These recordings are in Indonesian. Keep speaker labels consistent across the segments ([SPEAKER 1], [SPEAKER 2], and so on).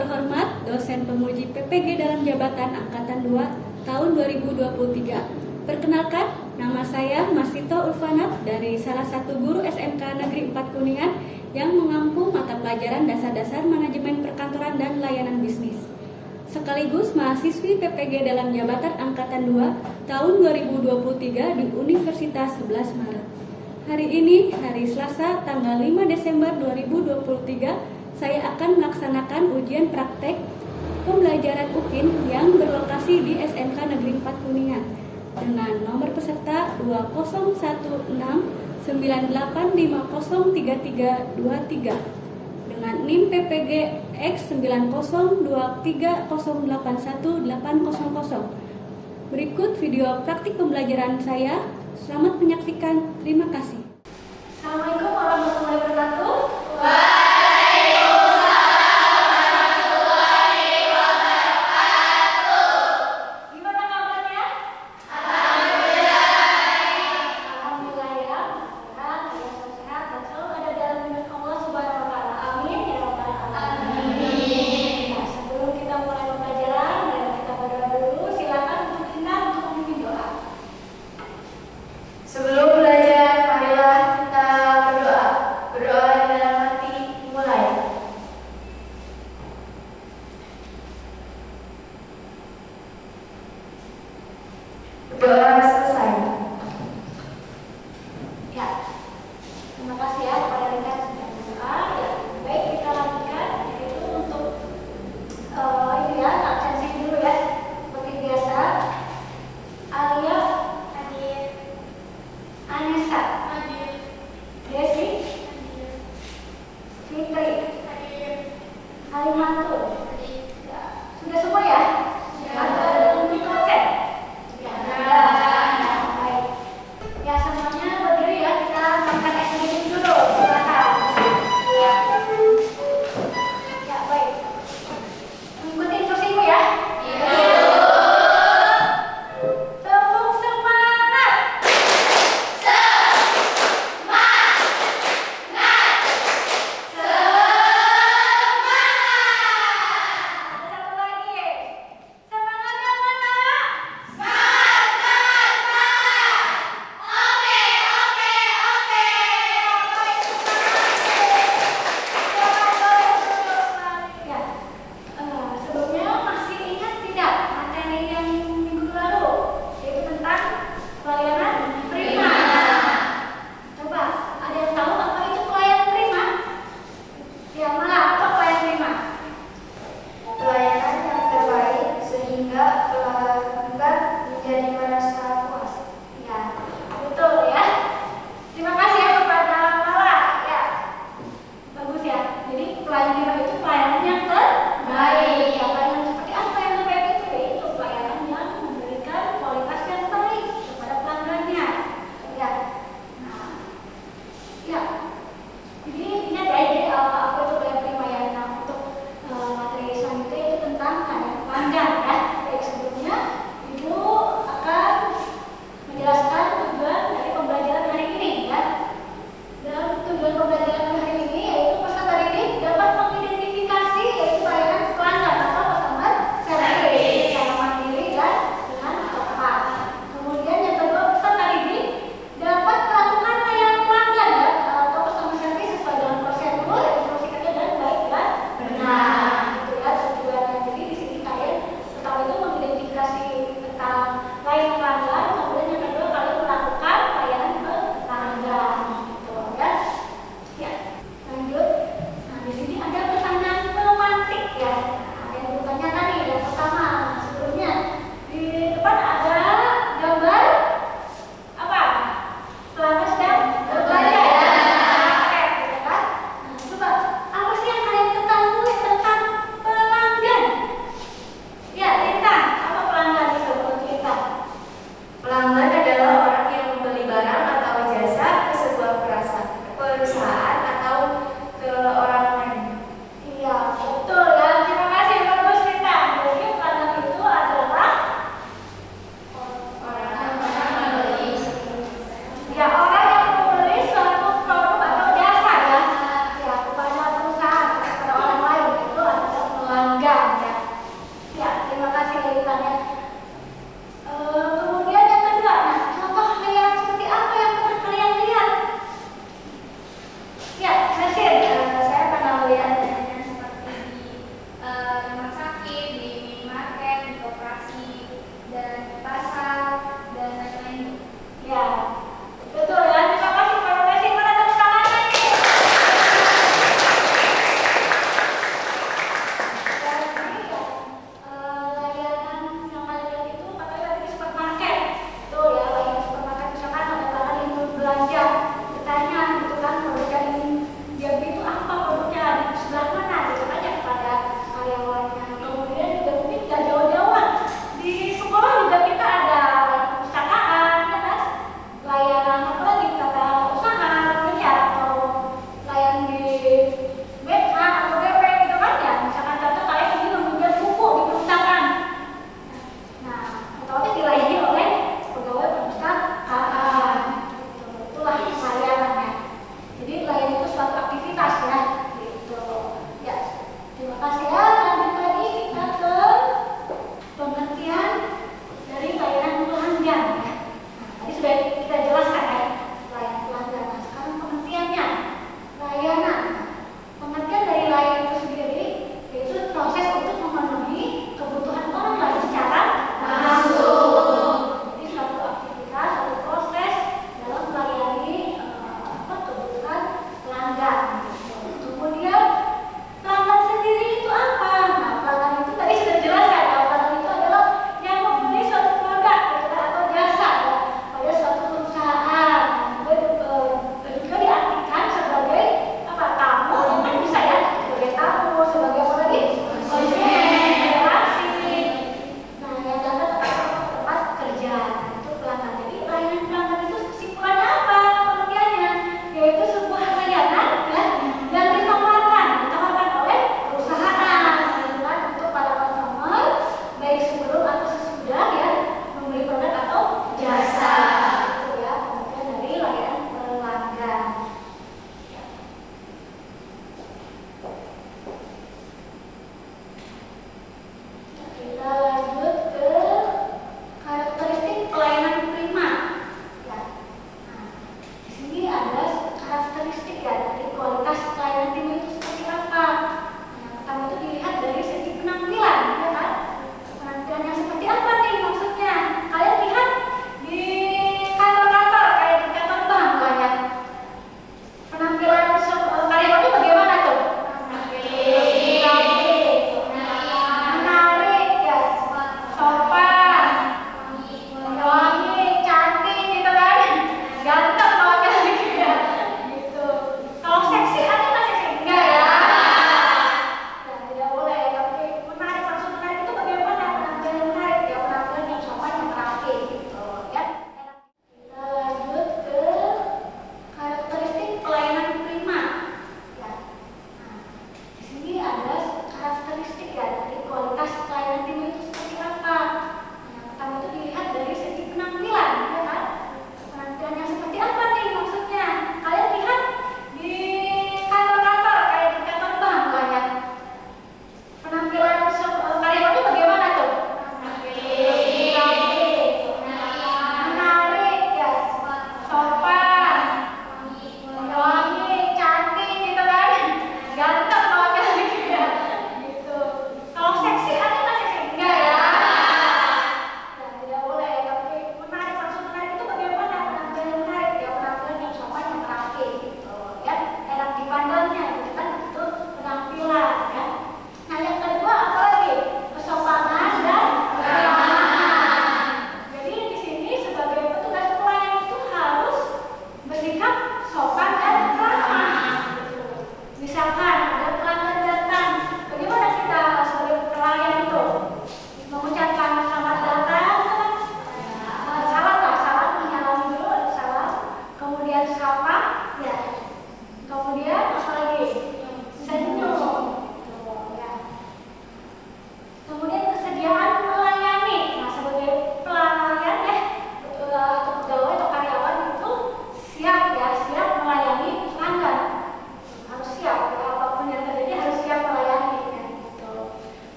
[SPEAKER 1] terhormat dosen penguji PPG dalam jabatan Angkatan 2 tahun 2023. Perkenalkan, nama saya Masito Ulfanat dari salah satu guru SMK Negeri 4 Kuningan yang mengampu mata pelajaran dasar-dasar manajemen perkantoran dan layanan bisnis. Sekaligus mahasiswi PPG dalam jabatan Angkatan 2 tahun 2023 di Universitas 11 Maret. Hari ini, hari Selasa, tanggal 5 Desember 2023, saya akan melaksanakan ujian praktek pembelajaran UKIN yang berlokasi di SMK Negeri 4 Kuningan dengan nomor peserta 201698503323 dengan NIM PPG X9023081800. Berikut video praktik pembelajaran saya. Selamat menyaksikan. Terima kasih.
[SPEAKER 2] Assalamualaikum warahmatullahi wabarakatuh. Gimana kabarnya? Alhamdulillah ya. Sehat, sehat, dan selalu ada dalam lindungan Allah Subhanahu wa Ta'ala. Amin ya rabbal alamin. Nah, sebelum kita mulai pembelajaran, mari kita berdoa dulu. Silakan untuk kita untuk memimpin doa.
[SPEAKER 3] Sebelum belajar, marilah kita berdoa. Berdoa di dalam hati, mulai. Berdoa selesai.
[SPEAKER 2] Ya, terima kasih ya kepada rekan sudah berdoa. Ya, baik kita lanjutkan. Yaitu untuk ini ya, absensi dulu ya. Seperti biasa, Alia hadir, Anessa hadir, Desi hadir, Fitri hadir, Alimantul hadir. Ya, sudah semua ya? Atau belum konsen? Ya, baik. Ya, semuanya berdiri ya, kita makan es krim dulu. Silakan. Ya, baik. Mengikuti instruksiku ya.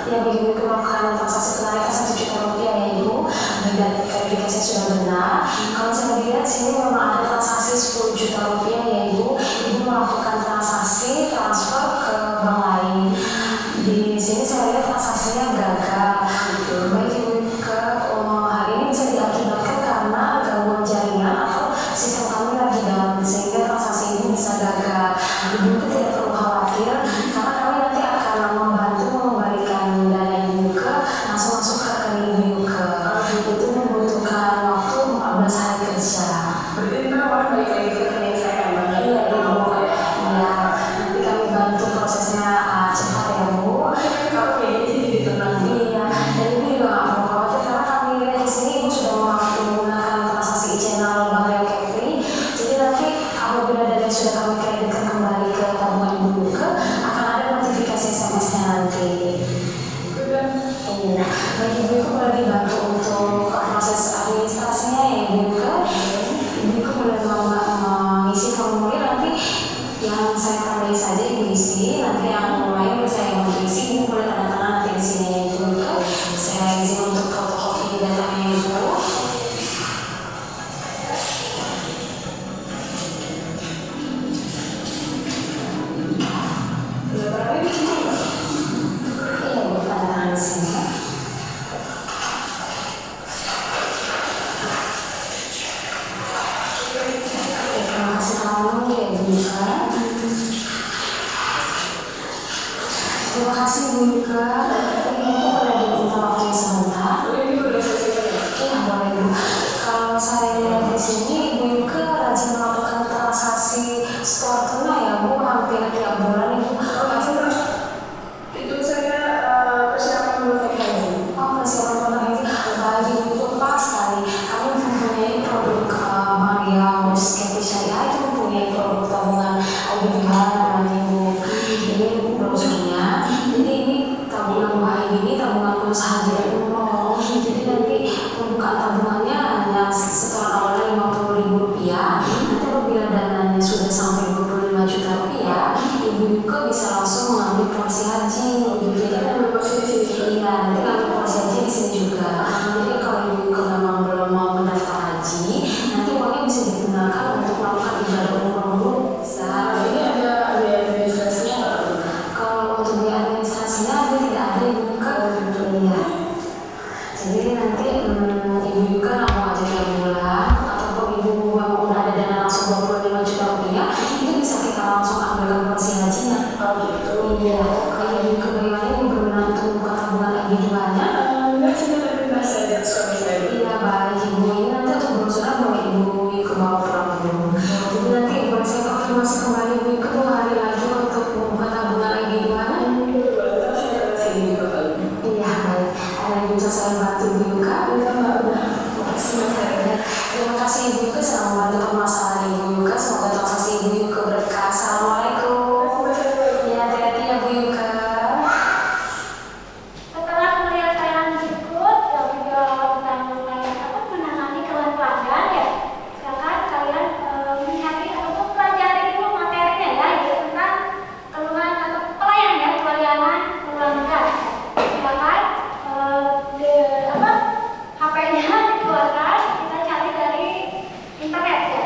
[SPEAKER 4] Ya, bagi Ibu melakukan transaksi penarikan 1 juta rupiah ya Ibu, dan verifikasi sudah benar. Kalau saya lihat sini memang ada transaksi 10 juta rupiah ya Ibu. Ibu melakukan transaksi transfer ke bank lain. Di sini saya lihat transaksinya gagal. Baik Ibu ke hal ini bisa diakibatkan karena gangguan jaringan atau sistem kami lagi down, sehingga transaksi ini bisa gagal. Ibu tidak perlu khawatir karena kami nanti akan membantu mengembalikan dana Ibu langsung masuk ke rekening Ibu. Itu membutuhkan waktu 14 hari kerja.
[SPEAKER 5] Berarti ntar uang balik lagi ke rekening saya kan Bang?
[SPEAKER 4] Iya Ibu. Iya, nanti kami bantu prosesnya cepat ya Bu.
[SPEAKER 5] Kalau kayak gini sih jadi tenang.
[SPEAKER 4] Iya, dan Ibu juga nggak perlu khawatir karena kami lihat di sini Ibu sudah menggunakan transaksi e-channel Bank Riau Kepri. Jadi nanti apabila dana sudah kami kreditkan kembali ke tabungan Ibu akan ada notifikasi SMS-nya nanti. Iya, bagi Ibu boleh dibantu untuk proses administrasinya ya Ibu. Ibu boleh mengisi formulir nanti yang saya tandai saja Ibu isi, nanti yang lain saya mau isi Ibu boleh tanda tangan nanti di sini ya Ibu. Saya izin untuk fotokopi datanya Ibu. Iya Ibu, tanda tangan di sini. Terima kasih kamu ya Ibu. Terima kasih Bu Yuka. Ini boleh diminta waktunya sebentar.
[SPEAKER 5] Ini udah selesai ya?
[SPEAKER 4] Iya boleh Bu. Kalau saya lihat di sini Ibu Yuka rajin melakukan transaksi store tunai ya Bu, hampir tiap bulan Ibu.
[SPEAKER 5] Itu saya persiapan mulai lagi.
[SPEAKER 4] Oh, persiapan produk ini bagi Ibu itu pas sekali. Kami mempunyai produk Bank Riau Kepri Syariah, itu mempunyai produk tabungan IBD dengan Ibu. Ini brosurnya. Jadi ini tabungan Bank ini tabungan usaha haji dan umroh. Jadi nanti pembukaan tabungannya hanya setoran awalnya Rp50.000. Nanti apabila dananya sudah sampai 25 juta rupiah, Ibu juga bisa langsung mengambil polisi haji. Jadi
[SPEAKER 5] Ambil posisi di sini.
[SPEAKER 4] iya, nanti kami polisi haji di sini juga. Jadi kalau Ibu memang belum mau mendaftar haji, nanti uangnya bisa digunakan untuk melakukan ibadah umroh dulu. Bisa.
[SPEAKER 5] Ini ada administrasinya nggak Bang?
[SPEAKER 4] Kalau untuk biaya administrasinya ada tidak ada Ibu buka. Iya. Jadi nanti Ibu juga langsung aja tiap bulan ataupun Ibu memang udah ada dana langsung 25 juta rupiah, itu bisa kita langsung ambilkan polisi hajinya.
[SPEAKER 5] Oh gitu.
[SPEAKER 4] Iya. Kalau Ibu juga bagaimana Ibu berminat untuk membuka tabungan IBD-nya?
[SPEAKER 5] Enggak sih, tapi bahasa aja suami saya.
[SPEAKER 4] Iya baik Ibu, ini nanti untuk brosurnya boleh Ibu ke bawah pulang dulu. Jadi nanti boleh saya konfirmasi kembali Ibu ke 2 hari lagi untuk membuka tabungan IBD-nya.
[SPEAKER 5] Ntar saya ke sini juga kali.
[SPEAKER 4] Iya baik. Ada yang bisa saya bantu Ibu Kak?
[SPEAKER 5] Enggak Mbak, udah.
[SPEAKER 4] Terima kasih Ibu Yuka sudah membantu permasalahan Ibu Yuka. Semoga transaksi Ibu Yuka berkah. Assalamualaikum. Ya, hati-hati ya Bu Yuka.
[SPEAKER 2] Setelah melihat tayangan berikut yang juga tentang menangani keluhan pelanggan ya, silakan kalian melihat ataupun pelajari dulu materinya ya, yaitu tentang keluhan atau pelayanan ya, pelayanan pelanggan. Silakan HP-nya dikeluarkan, kita cari dari internet ya.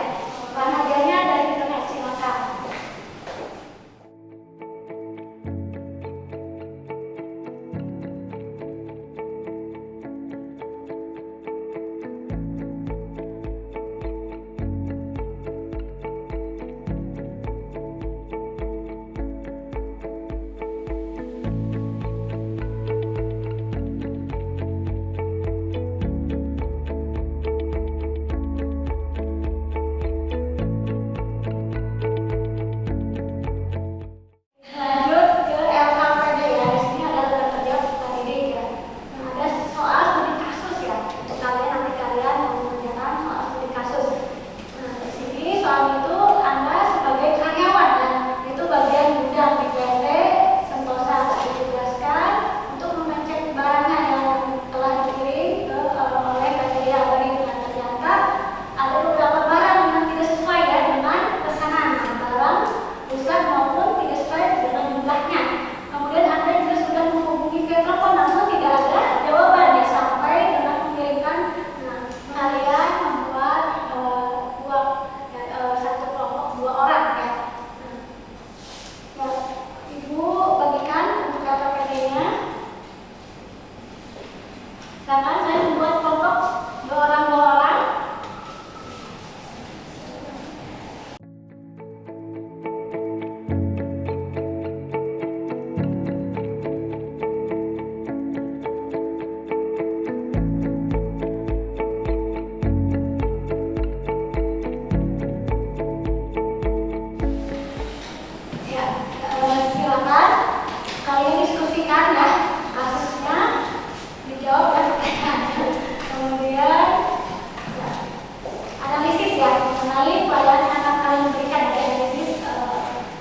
[SPEAKER 2] Sekarang saya membuat kelompok 2 orang. Ya, silakan kalian diskusikan ya kasusnya, dijawab dan pertanyaannya. Kemudian ya, analisis ya, mengenai pelajaran yang akan kalian berikan dari analisis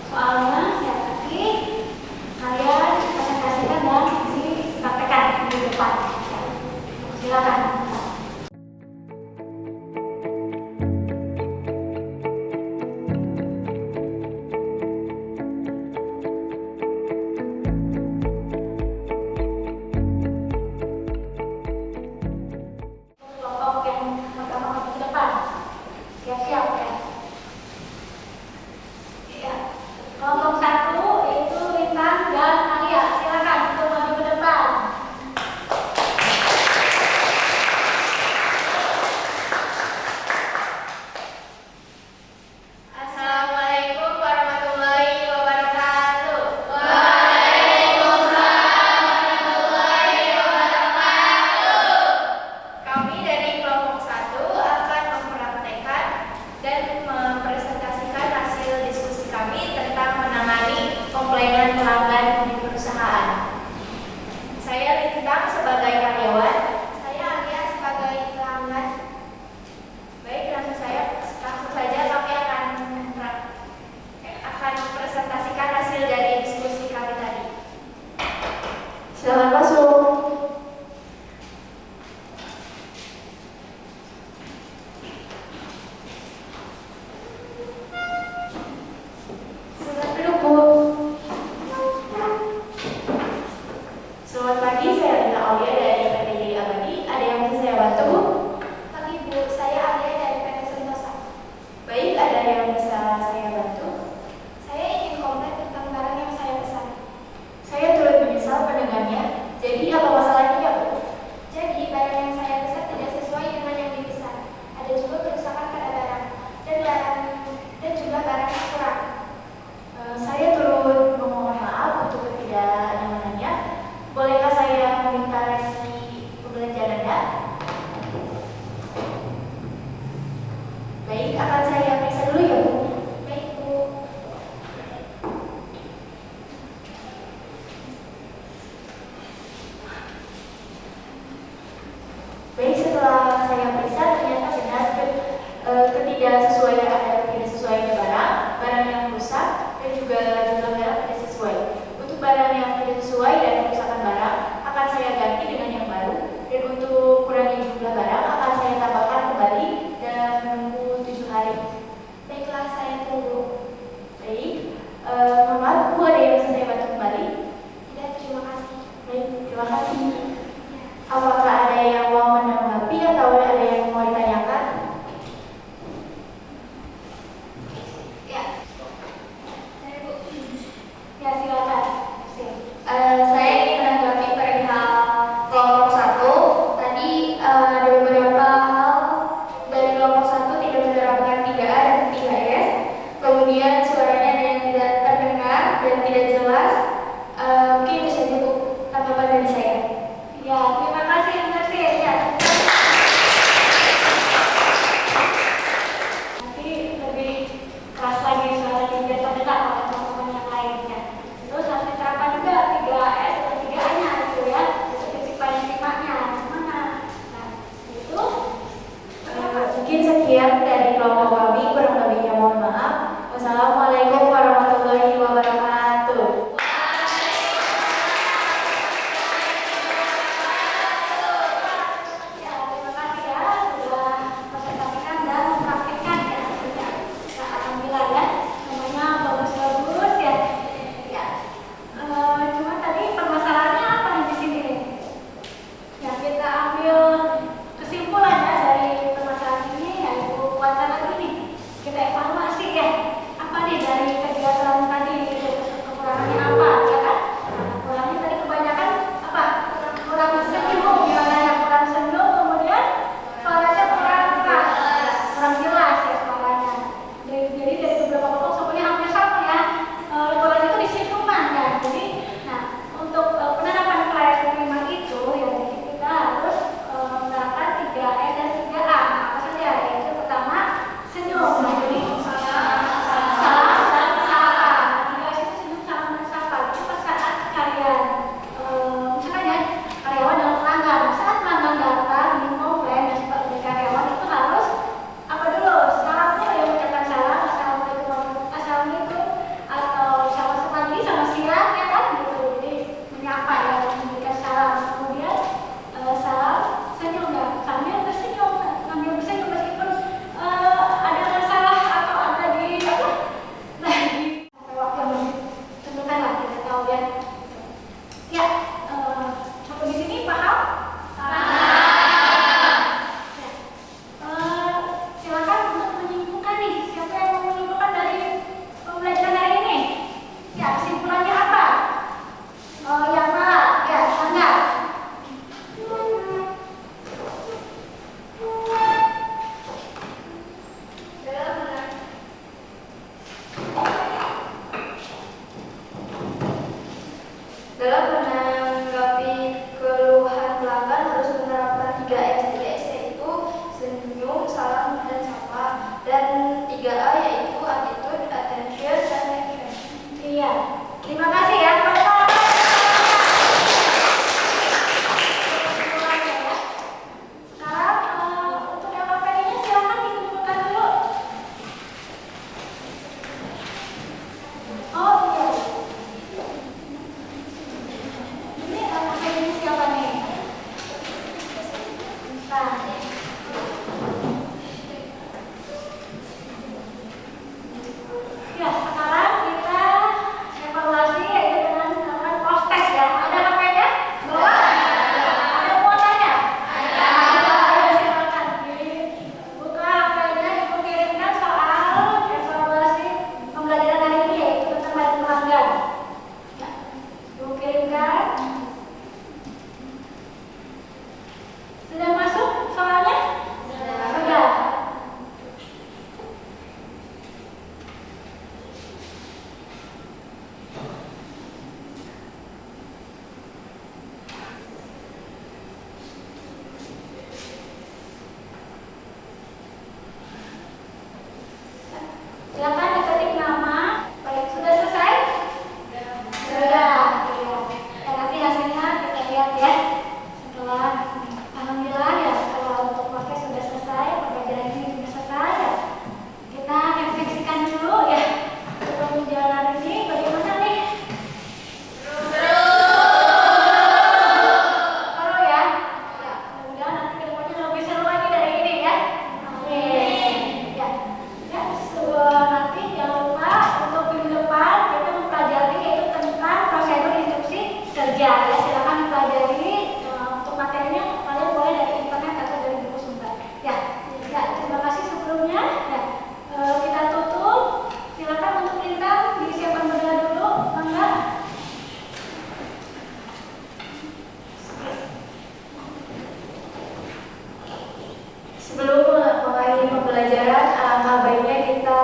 [SPEAKER 2] soalnya siap lagi kalian presentasikan dan dipraktekkan di depan. Ya. Silakan. Kelompok yang pertama ke depan, siap-siap ya. Ya. Kelompok 1 itu Lintang dan Alia, silakan untuk maju ke depan.
[SPEAKER 3] Assalamualaikum warahmatullahi wabarakatuh. Kami dari kelompok 1 akan mempraktekkan dan mempresentasikan hasil diskusi kami tentang menangani komplainan pelanggan di perusahaan. Saya Lintang sebagai karyawan, saya Alia sebagai pelanggan. Baik, langsung saja kami akan presentasikan hasil dari diskusi kami tadi. Silakan masuk. Silakan duduk, Bu. Selamat pagi, saya Lina Aulia dari PT Jadi Abadi. Ada yang bisa saya bantu, Bu?
[SPEAKER 2] Pagi Bu, saya Alia dari PT Sentosa.
[SPEAKER 3] Baik, ada yang bisa saya bantu?
[SPEAKER 2] Saya ingin komplain tentang barang yang saya pesan.
[SPEAKER 3] Saya turut menyesal mendengarnya. Jadi apa masalahnya ya, Bu?
[SPEAKER 2] Jadi barang yang saya pesan tidak sesuai dengan yang dipesan. Ada juga kerusakan pada barang dan juga barang yang kurang.
[SPEAKER 3] Saya turut memohon maaf untuk ketidaknyamanannya. Bolehkah saya meminta resi pembelajaran Anda? Baik, akan saya periksa dulu ya, Bu.
[SPEAKER 2] Baik Bu.
[SPEAKER 3] Baik, setelah saya periksa ternyata benar ketidaksesuaian barang yang rusak dan juga jumlah barang tidak sesuai. Untuk barang yang tidak sesuai dan kerusakan barang akan saya ganti dengan yang baru, dan untuk kurangi jumlah barang akan saya tambahkan kembali dalam menunggu 7 hari.
[SPEAKER 2] Baiklah, saya tunggu.
[SPEAKER 3] Baik, mohon maaf Bu, ada yang bisa saya bantu kembali?
[SPEAKER 2] Tidak, terima kasih.
[SPEAKER 3] Baik, terima kasih. Apakah ada yang mau menanggapi atau ada yang mau ditanyakan?
[SPEAKER 2] Ya. Saya Bu. Ya, silakan. Siap.
[SPEAKER 3] Saya ingin menanggapi perihal kelompok 1. Tadi ada beberapa hal dari kelompok 1 tidak menerapkan 3A dan 3S. Kemudian suaranya ada yang tidak terdengar dan tidak jelas. Mungkin itu saja Bu tanggapan dari saya.
[SPEAKER 2] Ya, terima kasih Bu.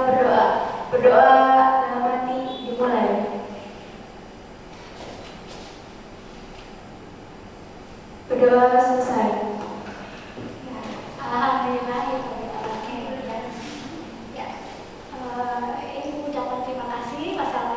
[SPEAKER 3] berdoa. Berdoa dalam hati dimulai. Berdoa selesai.
[SPEAKER 2] Ya, alhamdulillah ya. Ya, ini ucapan terima kasih pasangan